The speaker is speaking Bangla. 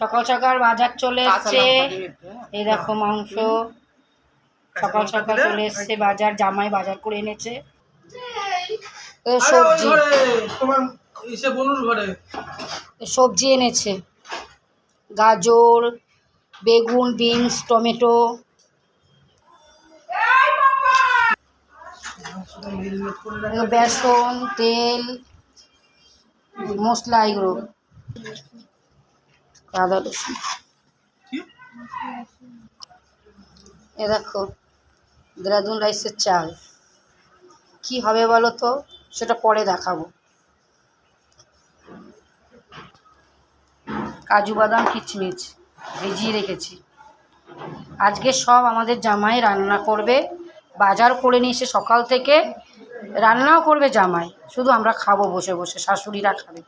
সকাল সকাল বাজার চলে এসছে। এই দেখো মাংস সকাল সকাল চলে এসছে বাজার। জামাই বাজার করে এনেছে। সবজি সবজি এনেছে, গাজর, বেগুন, বিনস, টমেটো, বেসন, তেল, মশলা, এগুলো আদা রসুন। এ দেখো দেরাদুন রাইসের চাল। কি হবে বলো তো, সেটা পরে দেখাবো। কাজু বাদাম কিচমিচ ভিজিয়ে রেখেছি। আজকে সব আমাদের জামাই রান্না করবে। বাজার করে নিয়ে এসে সকাল থেকে রান্নাও করবে জামাই, শুধু আমরা খাবো বসে বসে, শাশুড়িরা খাবে।